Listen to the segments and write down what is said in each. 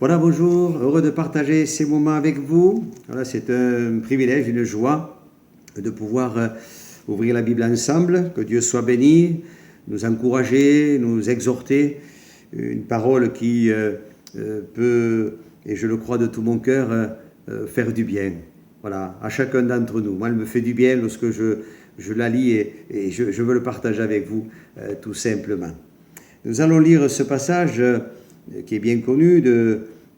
Voilà, bonjour, heureux de partager ces moments avec vous. Voilà, c'est un privilège, une joie de pouvoir ouvrir la Bible ensemble. Que Dieu soit béni, nous encourager, nous exhorter. Une parole qui peut, et je le crois de tout mon cœur, faire du bien. Voilà, à chacun d'entre nous. Moi, elle me fait du bien lorsque je la lis et je veux le partager avec vous, tout simplement. Nous allons lire ce passage qui est bien connu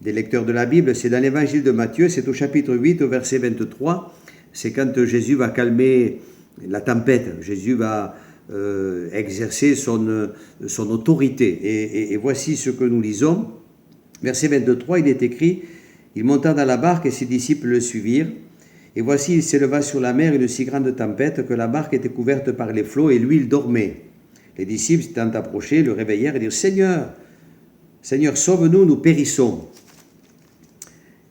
des lecteurs de la Bible. C'est dans l'évangile de Matthieu, c'est au chapitre 8, au verset 23. C'est quand Jésus va calmer la tempête. Jésus va exercer son autorité. Et voici ce que nous lisons. Verset 23, il est écrit: « Il monta dans la barque et ses disciples le suivirent. Et voici, il s'éleva sur la mer une si grande tempête que la barque était couverte par les flots et lui, il dormait. Les disciples s'étant approchés, le réveillèrent et dirent: Seigneur, Seigneur, sauve-nous, nous périssons.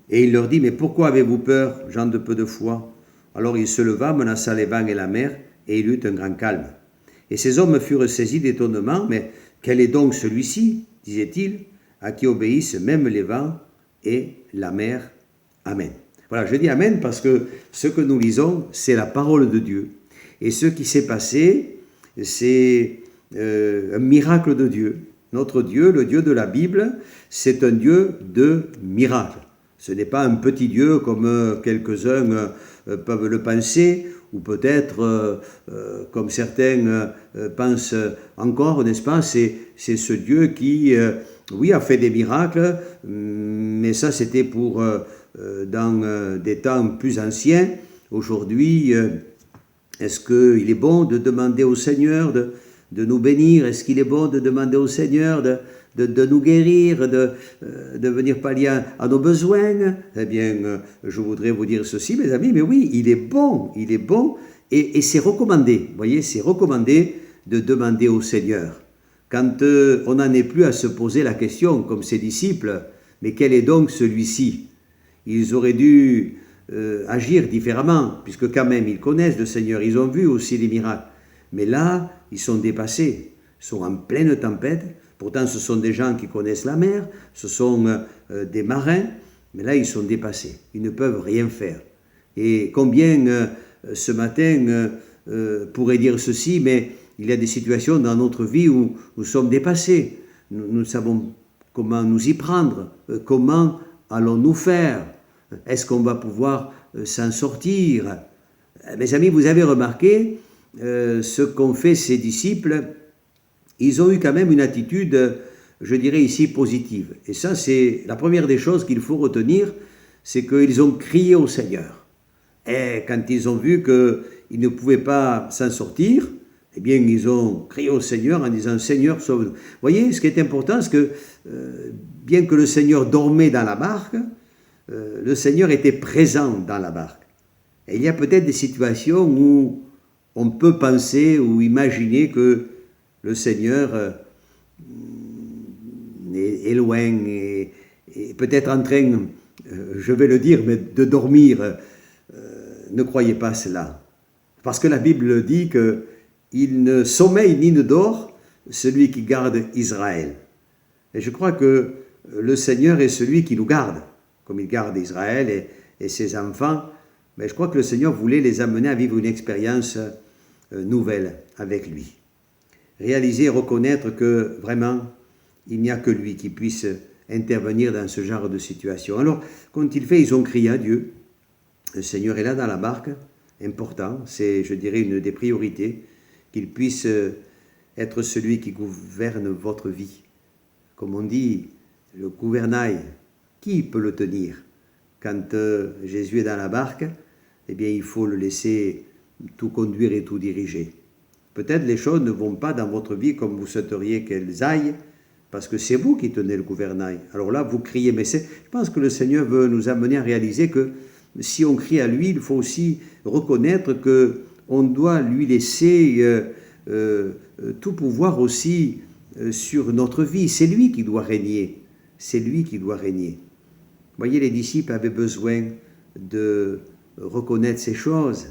Et il leur dit: Mais pourquoi avez-vous peur, gens de peu de foi? Alors il se leva, menaça les vents et la mer, et il eut un grand calme. Et ces hommes furent saisis d'étonnement. Mais quel est donc celui-ci, disait-il, à qui obéissent même les vents et la mer? Amen. Voilà, je dis Amen parce que ce que nous lisons, c'est la parole de Dieu. Et ce qui s'est passé, c'est un miracle de Dieu. Notre Dieu, le Dieu de la Bible, c'est un Dieu de miracles. Ce n'est pas un petit Dieu comme quelques-uns peuvent le penser, ou peut-être comme certains pensent encore, n'est-ce pas? C'est ce Dieu qui, oui, a fait des miracles, mais ça c'était pour dans des temps plus anciens. Aujourd'hui, est-ce qu'il est bon de demander au Seigneur de nous bénir? Est-ce qu'il est bon de demander au Seigneur de nous guérir, de venir pallier à nos besoins? Eh bien, je voudrais vous dire ceci, mes amis, mais oui, il est bon, et c'est recommandé. Vous voyez, c'est recommandé de demander au Seigneur. Quand on n'en est plus à se poser la question, comme ses disciples, mais quel est donc celui-ci? Ils auraient dû agir différemment, puisque quand même ils connaissent le Seigneur, ils ont vu aussi les miracles. Mais là, ils sont dépassés, ils sont en pleine tempête. Pourtant, ce sont des gens qui connaissent la mer, ce sont des marins, mais là, ils sont dépassés, ils ne peuvent rien faire. Et combien ce matin pourrait dire ceci, mais il y a des situations dans notre vie où nous sommes dépassés. Nous savons comment nous y prendre, comment allons-nous faire? Est-ce qu'on va pouvoir s'en sortir? Mes amis, vous avez remarqué ce qu'ont fait ces disciples. Ils ont eu quand même une attitude, je dirais ici, positive. Et ça, c'est la première des choses qu'il faut retenir, c'est qu'ils ont crié au Seigneur. Et quand ils ont vu qu'ils ne pouvaient pas s'en sortir, eh bien, ils ont crié au Seigneur en disant: Seigneur, sauve-nous. Vous voyez, ce qui est important, c'est que bien que le Seigneur dormait dans la barque, le Seigneur était présent dans la barque. Et il y a peut-être des situations où on peut penser ou imaginer que le Seigneur est loin et peut-être en train, je vais le dire, mais de dormir. Ne croyez pas cela. Parce que la Bible dit qu'il ne sommeille ni ne dort celui qui garde Israël. Et je crois que le Seigneur est celui qui nous garde, comme il garde Israël et ses enfants. Mais je crois que le Seigneur voulait les amener à vivre une expérience nouvelle avec lui. Réaliser et reconnaître que vraiment, il n'y a que lui qui puisse intervenir dans ce genre de situation. Alors, qu'ont-ils fait? Ils ont crié à Dieu. Le Seigneur est là dans la barque, important, c'est, je dirais, une des priorités, qu'il puisse être celui qui gouverne votre vie. Comme on dit, le gouvernail, qui peut le tenir? Quand Jésus est dans la barque, eh bien, il faut le laisser tout conduire et tout diriger. Peut-être les choses ne vont pas dans votre vie comme vous souhaiteriez qu'elles aillent, parce que c'est vous qui tenez le gouvernail. Alors là, vous criez, mais je pense que le Seigneur veut nous amener à réaliser que si on crie à lui, il faut aussi reconnaître qu'on doit lui laisser tout pouvoir aussi sur notre vie. C'est lui qui doit régner. C'est lui qui doit régner. Vous voyez, les disciples avaient besoin de reconnaître ces choses.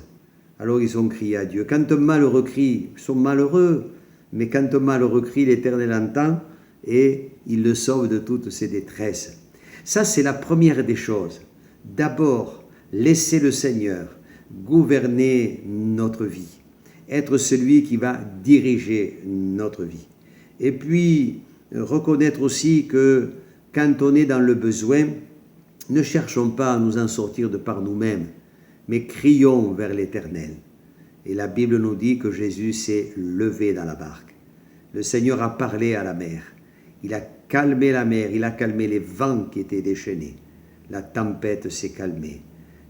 Alors ils ont crié à Dieu. Quand un malheureux crie, ils sont malheureux. Mais quand un malheureux crie, l'Éternel entend et il le sauve de toutes ses détresses. Ça, c'est la première des choses. D'abord, laisser le Seigneur gouverner notre vie, être celui qui va diriger notre vie. Et puis, reconnaître aussi que quand on est dans le besoin, ne cherchons pas à nous en sortir de par nous-mêmes, mais crions vers l'Éternel. Et la Bible nous dit que Jésus s'est levé dans la barque. Le Seigneur a parlé à la mer. Il a calmé la mer, il a calmé les vents qui étaient déchaînés. La tempête s'est calmée.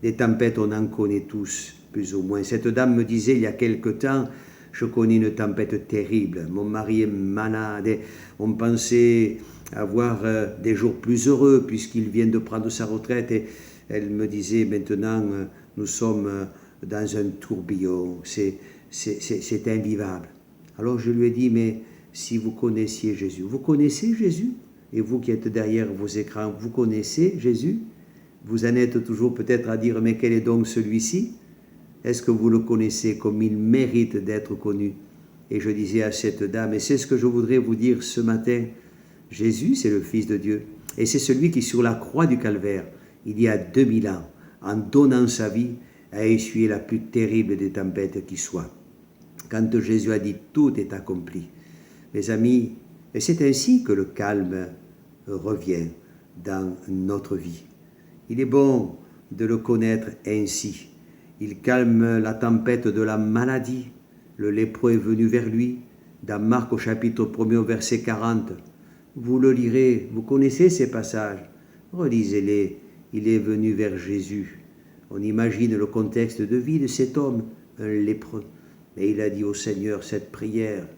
Les tempêtes, on en connaît tous, plus ou moins. Cette dame me disait il y a quelque temps, je connais une tempête terrible. Mon mari est malade. Et on pensait avoir des jours plus heureux puisqu'il vient de prendre sa retraite. Et elle me disait maintenant, nous sommes dans un tourbillon. C'est invivable. Alors je lui ai dit, mais si vous connaissiez Jésus, vous connaissez Jésus? Et vous qui êtes derrière vos écrans, vous connaissez Jésus? Vous en êtes toujours peut-être à dire, mais quel est donc celui-ci? Est-ce que vous le connaissez comme il mérite d'être connu? Et je disais à cette dame, et c'est ce que je voudrais vous dire ce matin, Jésus, c'est le Fils de Dieu. Et c'est celui qui, sur la croix du Calvaire, il y a 2000 ans, en donnant sa vie, a essuyé la plus terrible des tempêtes qui soit. Quand Jésus a dit, tout est accompli. Mes amis, et c'est ainsi que le calme revient dans notre vie. Il est bon de le connaître ainsi. Il calme la tempête de la maladie. Le lépreux est venu vers lui. Dans Marc au chapitre 1er au verset 40. Vous le lirez, vous connaissez ces passages. Relisez-les. Il est venu vers Jésus. On imagine le contexte de vie de cet homme, un lépreux. Mais il a dit au Seigneur cette prière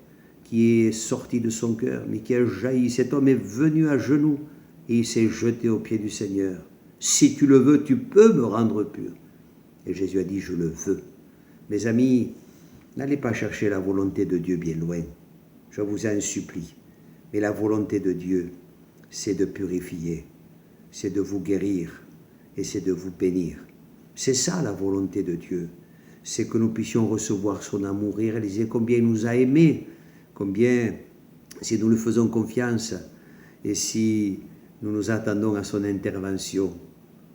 qui est sortie de son cœur, mais qui a jailli. Cet homme est venu à genoux et il s'est jeté aux pieds du Seigneur. Si tu le veux, tu peux me rendre pur. Et Jésus a dit, je le veux. Mes amis, n'allez pas chercher la volonté de Dieu bien loin. Je vous en supplie. Mais la volonté de Dieu, c'est de purifier, c'est de vous guérir et c'est de vous bénir. C'est ça la volonté de Dieu. C'est que nous puissions recevoir son amour et réaliser combien il nous a aimés, combien, si nous lui faisons confiance et si nous nous attendons à son intervention,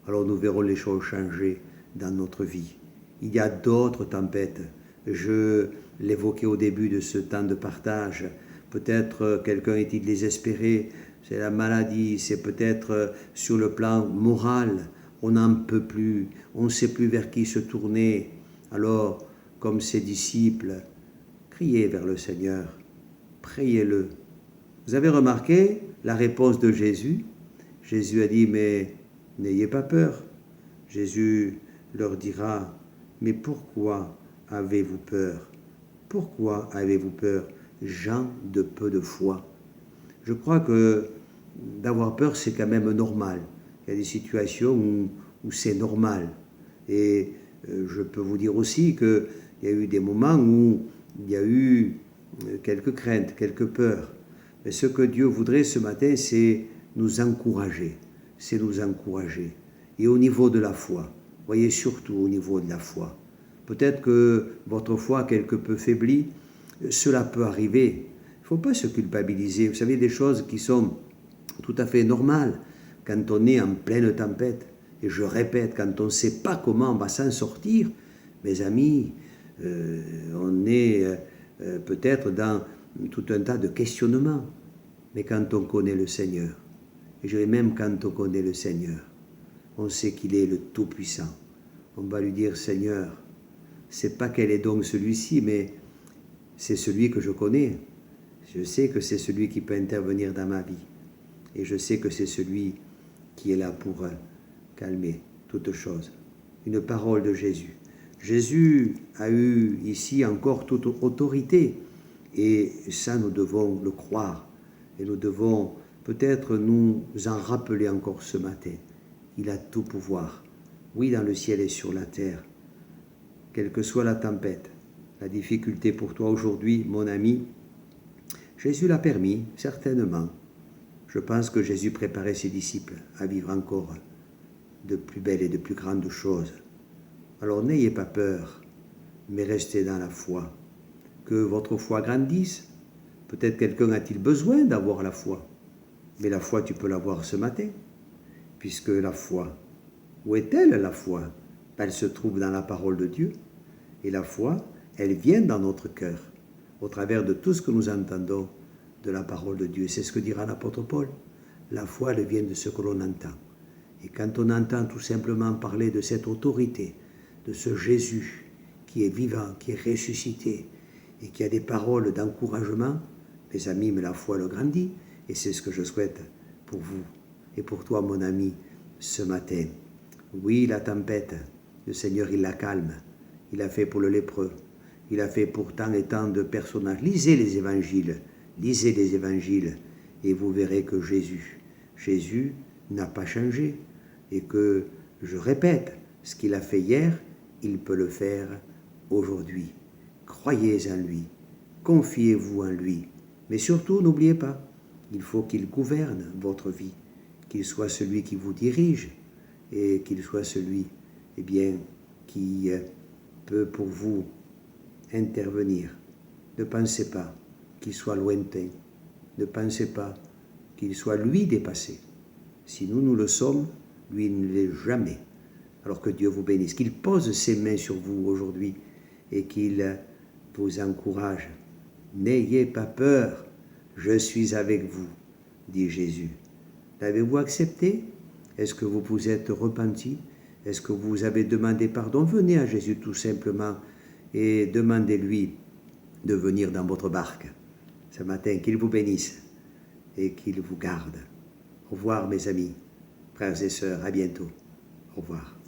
alors nous verrons les choses changer dans notre vie. Il y a d'autres tempêtes. Je l'évoquais au début de ce temps de partage. Peut-être quelqu'un est-il désespéré, c'est la maladie, c'est peut-être sur le plan moral, on n'en peut plus, on ne sait plus vers qui se tourner. Alors, comme ses disciples, criez vers le Seigneur, priez-le. Vous avez remarqué la réponse de Jésus? Jésus a dit, mais n'ayez pas peur. Jésus leur dira, mais pourquoi avez-vous peur? Pourquoi avez-vous peur, gens de peu de foi? Je crois que d'avoir peur, c'est quand même normal. Il y a des situations où c'est normal. Et je peux vous dire aussi qu'il y a eu des moments où il y a eu quelques craintes, quelques peurs. Mais ce que Dieu voudrait ce matin, c'est nous encourager. C'est nous encourager. Et au niveau de la foi, voyez surtout au niveau de la foi. Peut-être que votre foi a quelque peu faibli, cela peut arriver. Il ne faut pas se culpabiliser. Vous savez, des choses qui sont tout à fait normales quand on est en pleine tempête. Et je répète, quand on ne sait pas comment on va s'en sortir, mes amis, on est peut-être dans tout un tas de questionnements. Mais quand on connaît le Seigneur, et je dirais même quand on connaît le Seigneur, on sait qu'il est le Tout-Puissant. On va lui dire, Seigneur, c'est pas quel est donc celui-ci, mais c'est celui que je connais. Je sais que c'est celui qui peut intervenir dans ma vie. Et je sais que c'est celui qui est là pour calmer toute chose. Une parole de Jésus. Jésus a eu ici encore toute autorité. Et ça, nous devons le croire. Et nous devons peut-être nous en rappeler encore ce matin. Il a tout pouvoir. Oui, dans le ciel et sur la terre. Quelle que soit la tempête, la difficulté pour toi aujourd'hui, mon ami, Jésus l'a permis, certainement. Je pense que Jésus préparait ses disciples à vivre encore de plus belles et de plus grandes choses. Alors n'ayez pas peur, mais restez dans la foi. Que votre foi grandisse. Peut-être quelqu'un a-t-il besoin d'avoir la foi. Mais la foi, tu peux l'avoir ce matin. puisque la foi, où est-elle la foi? Elle se trouve dans la parole de Dieu. Et la foi, elle vient dans notre cœur, au travers de tout ce que nous entendons de la parole de Dieu. C'est ce que dira l'apôtre Paul. La foi, elle vient de ce que l'on entend. Et quand on entend tout simplement parler de cette autorité, de ce Jésus qui est vivant, qui est ressuscité, et qui a des paroles d'encouragement, mes amis, mais la foi le grandit. Et c'est ce que je souhaite pour vous et pour toi, mon ami, ce matin. Oui, la tempête, le Seigneur, il la calme. Il a fait pour le lépreux. Il a fait pour tant et tant de personnages. Lisez les évangiles et vous verrez que Jésus n'a pas changé. Et que, je répète, ce qu'il a fait hier, il peut le faire aujourd'hui. Croyez en lui, confiez-vous en lui. Mais surtout, n'oubliez pas, il faut qu'il gouverne votre vie, qu'il soit celui qui vous dirige et qu'il soit celui, qui peut pour vous intervenir. Ne pensez pas qu'il soit lointain. Ne pensez pas qu'il soit lui dépassé. Si nous le sommes, lui ne l'est jamais. Alors que Dieu vous bénisse, qu'il pose ses mains sur vous aujourd'hui et qu'il vous encourage. N'ayez pas peur, je suis avec vous, dit Jésus. L'avez-vous accepté? Est-ce que vous vous êtes repenti? Est-ce que vous avez demandé pardon? Venez à Jésus tout simplement et demandez-lui de venir dans votre barque. Ce matin, qu'il vous bénisse et qu'il vous garde. Au revoir mes amis, frères et sœurs, à bientôt. Au revoir.